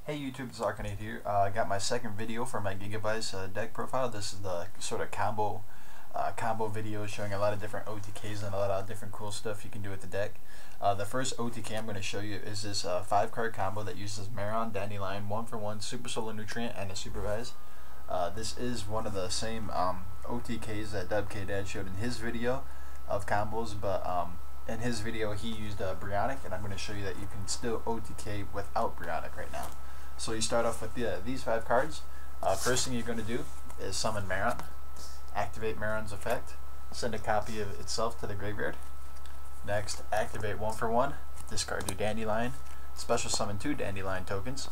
Hey YouTube, it's Arcanate here. I got my second video for my Gigavise deck profile. This is the sort of combo video showing a lot of different OTKs and a lot of different cool stuff you can do with the deck. The first OTK I'm going to show you is this 5-card combo that uses Maron, Dandelion, 1-for-1, Super Solar Nutrient, and a Supervise. This is one of the same OTKs that Dubk Dad showed in his video of combos, but in his video he used Brionic, and I'm going to show you that you can still OTK without Brionic right now. So you start off with these 5 cards. First thing you're going to do is summon Maron, activate Maron's effect, send a copy of itself to the graveyard. Next, activate 1-for-1, discard your Dandelion, special summon 2 Dandelion tokens,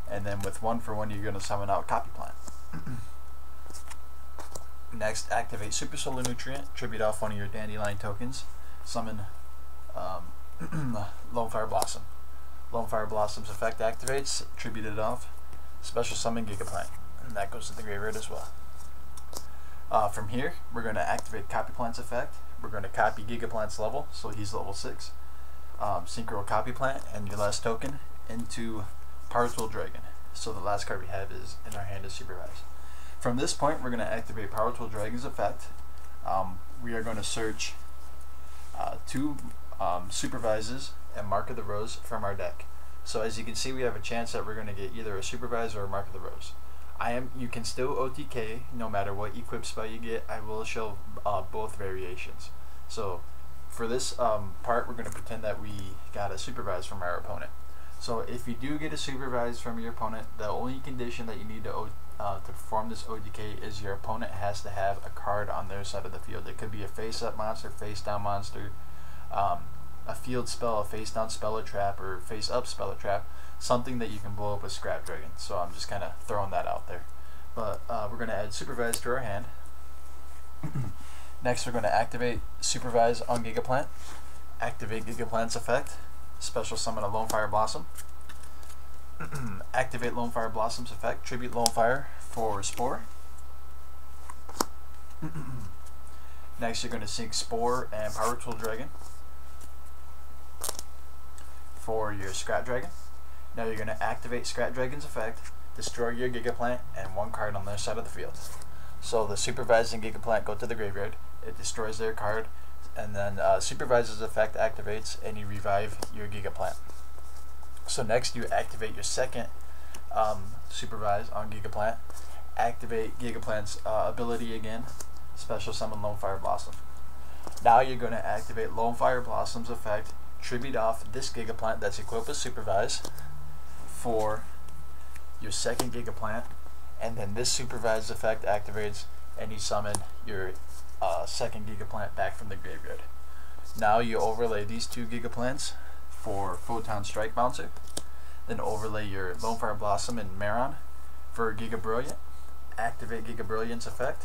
and then with 1-for-1 you're going to summon out Copy Plant. Next, activate Super Solar Nutrient, tribute off one of your Dandelion tokens, summon Lone Fire Blossom. Lone Fire Blossom's effect activates, tribute it off, special summon Gigaplant, and that goes to the graveyard as well. From here, we're going to activate Copy Plant's effect. We're going to copy Gigaplant's level, so he's level 6. Synchro Copy Plant and your last token into Powerful Dragon. So the last card we have is in our hand is Supervise. From this point, we're going to activate Powerful Dragon's effect. We are going to search 2 Supervises and Mark of the Rose from our deck. So as you can see, we have a chance that we're going to get either a Supervise or a Mark of the Rose. You can still OTK no matter what equip spell you get. I will show both variations. So for this part, we're going to pretend that we got a Supervise from our opponent. So if you do get a Supervise from your opponent, the only condition that you need to perform this OTK is your opponent has to have a card on their side of the field. It could be a face-up monster, face-down monster, a field spell, a face-down spell or trap, or face-up spell or trap, something that you can blow up with Scrap Dragon. So I'm just kind of throwing that out there. But we're going to add Supervise to our hand. Next, we're going to activate Supervise on Gigaplant, activate Gigaplant's effect, special summon a Lone Fire Blossom, activate Lone Fire Blossom's effect, tribute Lone Fire for Spore. Next, you're going to sync Spore and Powerful Dragon for your Scrap Dragon. Now you're going to activate Scrap Dragon's effect, destroy your Gigaplant, and 1 card on their side of the field. So the Supervise and Gigaplant go to the graveyard, it destroys their card, and then Supervise's effect activates and you revive your Gigaplant. So next you activate your second Supervise on Gigaplant, activate Gigaplant's ability again, special summon Lone Fire Blossom. Now you're going to activate Lone Fire Blossom's effect, tribute off this Gigaplant that's equipped with Supervise for your second Gigaplant, and then this Supervise effect activates and you summon your second Gigaplant back from the graveyard. Now you overlay these 2 Gigaplants for Photon Strike Bouncer, then overlay your Lone Fire Blossom and Maron for Giga Brilliant, activate Giga Brilliant's effect,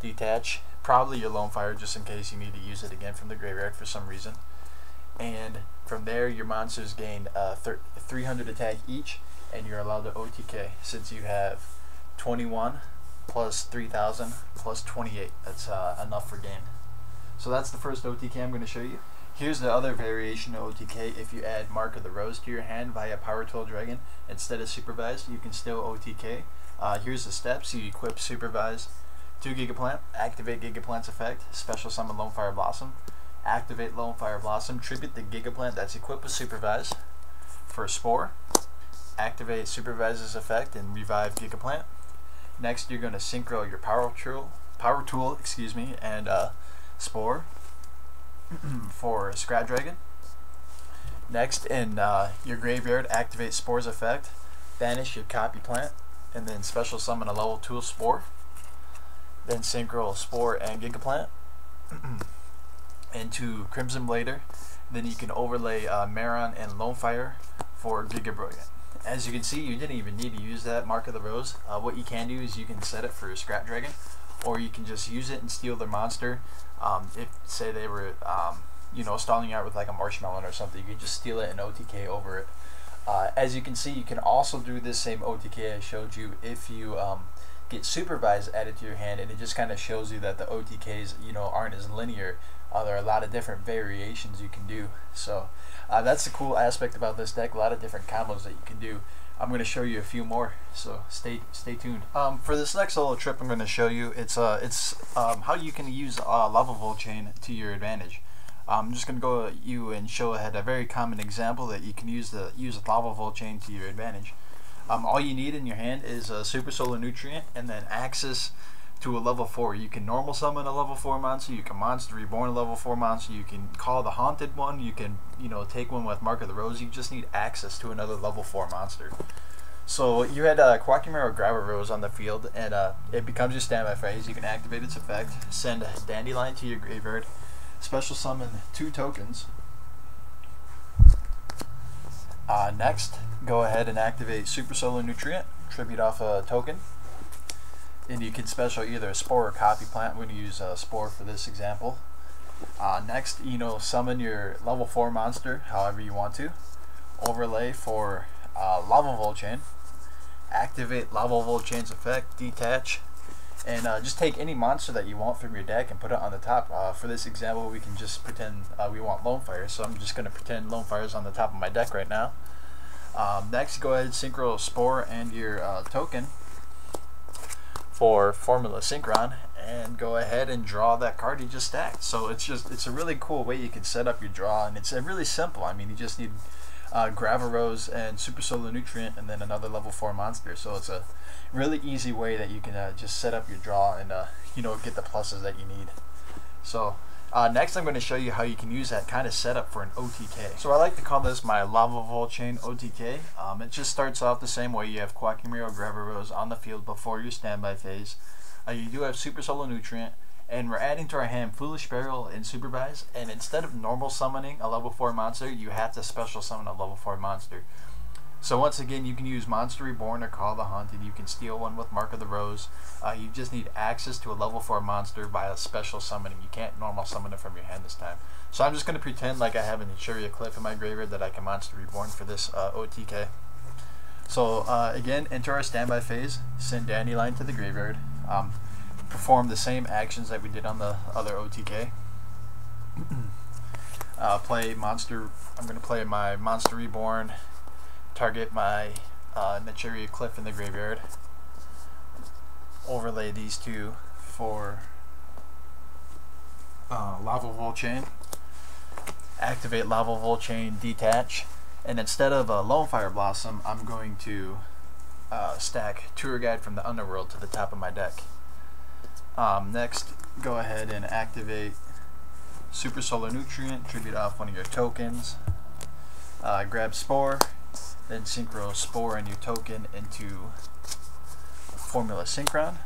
detach probably your Lone Fire just in case you need to use it again from the graveyard for some reason, and from there your monsters gain 300 attack each, and you're allowed to OTK since you have 21 plus 3000 plus 28. That's enough for game. So that's the first OTK I'm going to show you. Here's the other variation of OTK. If you add Mark of the Rose to your hand via Powerful Dragon instead of Supervise, you can still OTK. Here's the steps. You equip Supervise to Gigaplant, activate Gigaplant's effect, special summon Lone Fire Blossom, activate Lone Fire Blossom, tribute the Gigaplant that's equipped with Supervise for Spore, activate Supervise's effect and revive Gigaplant. Next you're going to synchro your Power Tool, and Spore for Scrap Dragon. Next in your graveyard, activate Spore's effect, banish your Copy Plant, and then special summon a level 2 Spore. Then synchro Spore and Gigaplant into Crimson Blader. Then you can overlay Maron and Lone Fire for Giga Brilliant. As you can see, you didn't even need to use that Mark of the Rose. What you can do is you can set it for a Scrap Dragon, or you can just use it and steal their monster. If say they were stalling out with like a Marshmallow or something, you can just steal it and OTK over it. As you can see, you can also do this same OTK I showed you if you get Supervise added to your hand, and it just kind of shows you that the OTKs aren't as linear. There are a lot of different variations you can do. So that's the cool aspect about this deck, a lot of different combos that you can do. I'm going to show you a few more, so stay tuned. For this next little trip, I'm going to show you it's how you can use lava volt chain to your advantage. I'm just going to go at you and show ahead a very common example that you can use lava volt chain to your advantage. All you need in your hand is a super solar nutrient and then access to a level 4. You can normal summon a level 4 monster, you can monster reborn a level 4 monster, you can call the haunted one, you can take one with Mark of the Rose. You just need access to another level 4 monster. So you had Quackmire or Gigavise on the field, and it becomes your standby phase. You can activate its effect, send Dandelion to your graveyard, special summon 2 tokens. Next, go ahead and activate Super Solar Nutrient, tribute off a token. And you can special either a Spore or Copy Plant. I'm going to use Spore for this example. Next, summon your level 4 monster however you want to. Overlay for Lava Volt Chain. Activate Lava Volt Chain's effect, detach, and just take any monster that you want from your deck and put it on the top. For this example, we can just pretend we want Lone Fire, so I'm just going to pretend Lone Fire is on the top of my deck right now. Next, go ahead and synchro Spore and your token for Formula Synchron, and go ahead and draw that card you just stacked. So it's a really cool way you can set up your draw, and it's really simple. I mean, you just need Gigavise and Super Solar Nutrient and then another level 4 monster. So it's a really easy way that you can just set up your draw and get the pluses that you need. So next I'm going to show you how you can use that kind of setup for an OTK. So I like to call this my Lava Volt Chain OTK. It just starts off the same way. You have Quackmire or Gigavise on the field before your standby phase. You do have Super Solar Nutrient, and we're adding to our hand Foolish Burial and Supervise, and instead of normal summoning a level 4 monster, you have to special summon a level 4 monster. So once again, you can use Monster Reborn or Call the Haunted. You can steal one with Mark of the Rose. You just need access to a level 4 monster by a special summoning. You can't normal summon it from your hand this time. So I'm just going to pretend like I have an Interior Cliff in my graveyard that I can Monster Reborn for this OTK. So again, enter our standby phase, send Dandelion to the graveyard, perform the same actions that we did on the other OTK. Play monster. I'm going to play my Monster Reborn, target my Interior Cliff in the graveyard, overlay these 2 for Lava Volt Chain, activate Lava Volt Chain, detach, and instead of Lone Fire Blossom, I'm going to stack Tour Guide from the Underworld to the top of my deck. Next, go ahead and activate Super Solar Nutrient, tribute off one of your tokens, grab Spore, then synchro Spore and your token into Formula Synchron,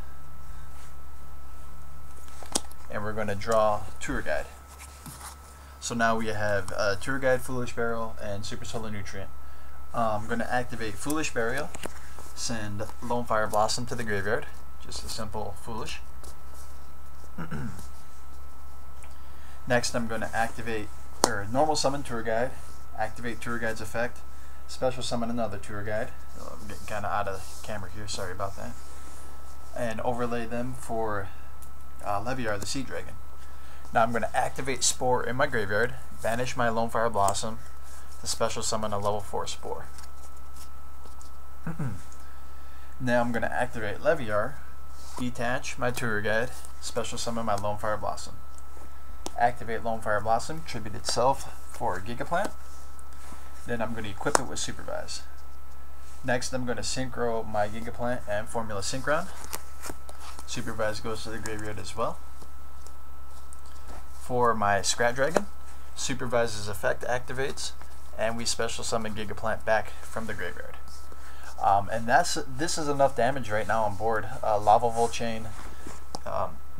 and we're going to draw Tour Guide. So now we have Tour Guide, Foolish Burial, and Super Solar Nutrient. I'm going to activate Foolish Burial, send Lone Fire Blossom to the graveyard, just a simple Foolish. Next, I'm going to activate normal summon Tour Guide, activate Tour Guide's effect, special summon another Tour Guide. I'm getting kind of out of camera here, sorry about that. And overlay them for Leviar the Sea Dragon. Now I'm going to activate Spore in my graveyard, banish my Lone Fire Blossom to special summon a level 4 Spore. Now I'm going to activate Leviar, detach my Tour Guide, special summon my Lone Fire Blossom. Activate Lone Fire Blossom, tribute itself for Gigaplant. Then I'm going to equip it with Supervise. Next, I'm going to synchro my Gigaplant and Formula Synchron. Supervise goes to the graveyard as well. For my Scrat Dragon, Supervise's effect activates, and we special summon Gigaplant back from the graveyard. And this is enough damage right now on board. Lava Volt Chain,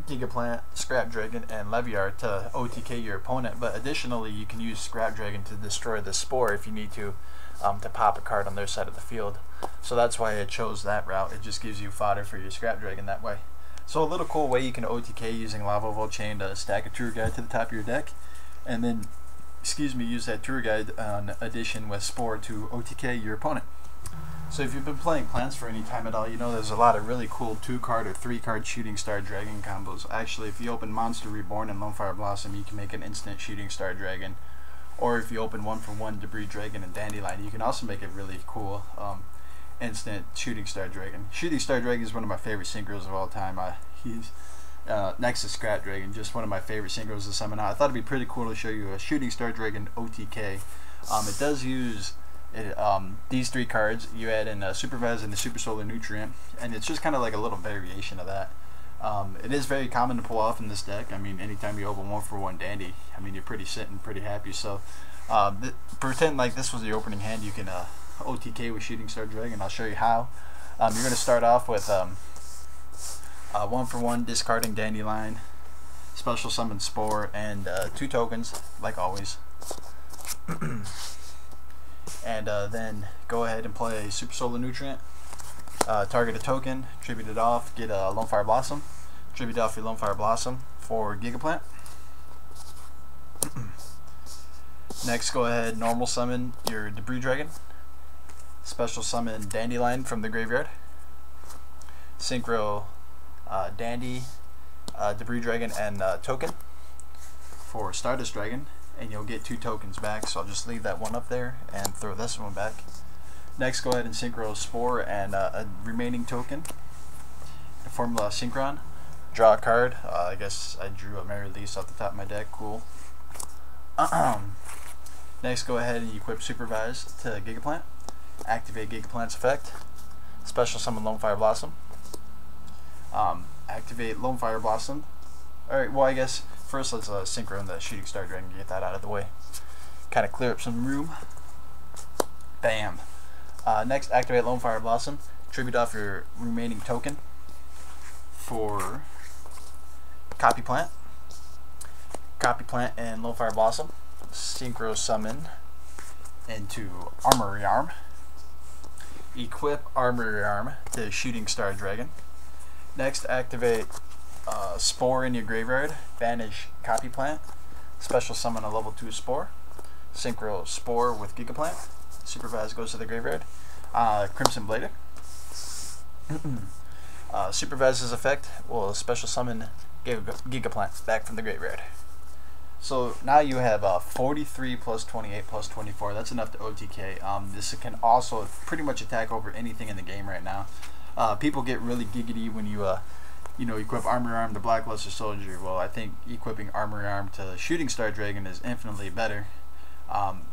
Gigaplant, Scrap Dragon, and Leviar to OTK your opponent, but additionally you can use Scrap Dragon to destroy the Spore if you need to pop a card on their side of the field. So that's why I chose that route. It just gives you fodder for your Scrap Dragon that way. So a little cool way you can OTK using Lava Volt Chain to stack a Tour Guide to the top of your deck, and then, use that Tour Guide on addition with Spore to OTK your opponent. So if you've been playing Plants for any time at all, you know there's a lot of really cool 2-card or 3-card Shooting Star Dragon combos. Actually, if you open Monster Reborn and Lone Fire Blossom, you can make an instant Shooting Star Dragon. Or if you open 1-for-1 Debris Dragon and Dandelion, you can also make it really cool. instant Shooting Star Dragon. Shooting Star Dragon is one of my favorite synchros of all time. He's next to Scrap Dragon, just one of my favorite synchros to summon out. I thought it'd be pretty cool to show you a Shooting Star Dragon OTK. It does use these 3 cards. You add in Supervise and the Super Solar Nutrient, and it's just kind of like a little variation of that. It is very common to pull off in this deck. I mean, anytime you open 1-for-1 Dandy, I mean, you're sitting pretty happy. So pretend like this was the opening hand. You can OTK with Shooting Star Dragon. I'll show you how. You're going to start off with 1-for-1 discarding Dandelion, special summon Spore, and 2 tokens, like always. And then go ahead and play Super Solar Nutrient. Target a token, tribute it off, get a Lone Fire Blossom, tribute off your Lone Fire Blossom for Gigaplant. Next, go ahead, normal summon your Debris Dragon, special summon Dandelion from the graveyard, synchro Dandy, Debris Dragon, and token for Stardust Dragon, and you'll get 2 tokens back. So I'll just leave that one up there and throw this one back. Next, go ahead and synchro Spore and a remaining token, Formula Synchron. Draw a card. I guess I drew a Merry Release off the top of my deck. Cool. Next, go ahead and equip Supervise to Gigaplant. Activate Gigaplant's effect. Special summon Lone Fire Blossom. Activate Lone Fire Blossom. Alright, well, I guess first let's synchro the Shooting Star Dragon and get that out of the way. Kind of clear up some room. Bam. Next, activate Lone Fire Blossom. Tribute off your remaining token for Copy Plant. Copy Plant and Lone Fire Blossom. Synchro summon into Armory Arm. Equip Armory Arm to Shooting Star Dragon. Next, activate Spore in your graveyard. Banish Copy Plant. Special summon a level 2 Spore. Synchro Spore with Gigaplant. Supervise goes to the graveyard. Crimson Blader. Supervise's effect will special summon Gigaplant back from the graveyard. So now you have 43 plus 28 plus 24. That's enough to OTK. This can also pretty much attack over anything in the game right now. People get really giggity when you equip Armory Arm to Blackluster Soldier. Well, I think equipping Armory Arm to Shooting Star Dragon is infinitely better.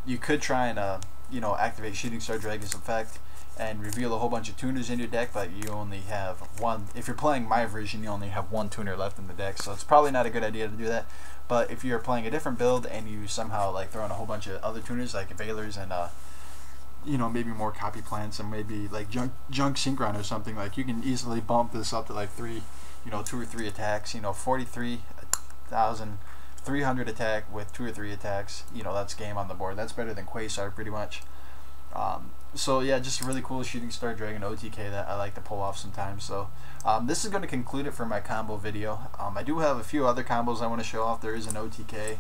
You could try and activate Shooting Star Dragon's effect and reveal a whole bunch of tuners in your deck, but you only have 1. If you're playing my version, you only have 1 tuner left in the deck, so it's probably not a good idea to do that. But if you're playing a different build and you somehow like throw in a whole bunch of other tuners like Veilers and maybe more Copy Plants and maybe like junk Synchron or something, like you can easily bump this up to like 2 or 3 attacks. 43,300 attack with 2 or 3 attacks. That's game on the board. That's better than Quasar pretty much. So yeah, just a really cool Shooting Star Dragon OTK that I like to pull off sometimes. So this is going to conclude it for my combo video. I do have a few other combos I want to show off. There is an OTK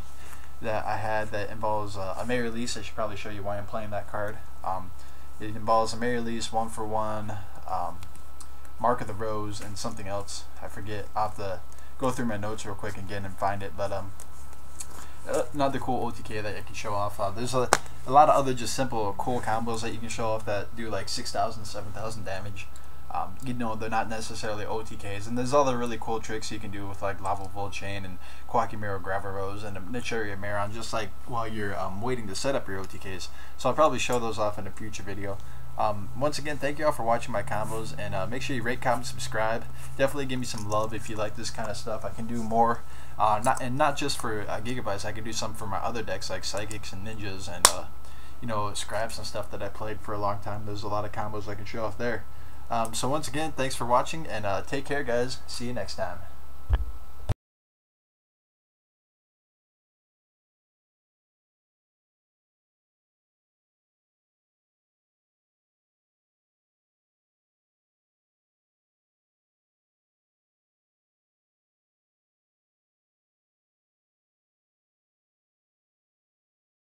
that I had that involves a Merry Release. I should probably show you why I'm playing that card. It involves a Merry Release, 1-for-1, Mark of the Rose, and something else. I forget. I'll have to go through my notes real quick again and find it. But another cool OTK that I can show off. There's a lot of other just simple cool combos that you can show off that do like 6,000, 7,000 damage. They're not necessarily OTKs, and there's other really cool tricks you can do with like Lava Volchain and Quackimero Gravarose and a Nichiria Maron, just like while you're waiting to set up your OTKs. So I'll probably show those off in a future video. Once again, thank you all for watching my combos, and make sure you rate, comment, subscribe. Definitely give me some love if you like this kind of stuff. I can do more, not just for Gigavise. I can do some for my other decks like Psychics and Ninjas and Scraps and stuff that I played for a long time. There's a lot of combos I can show off there. So once again, thanks for watching, and take care, guys. See you next time.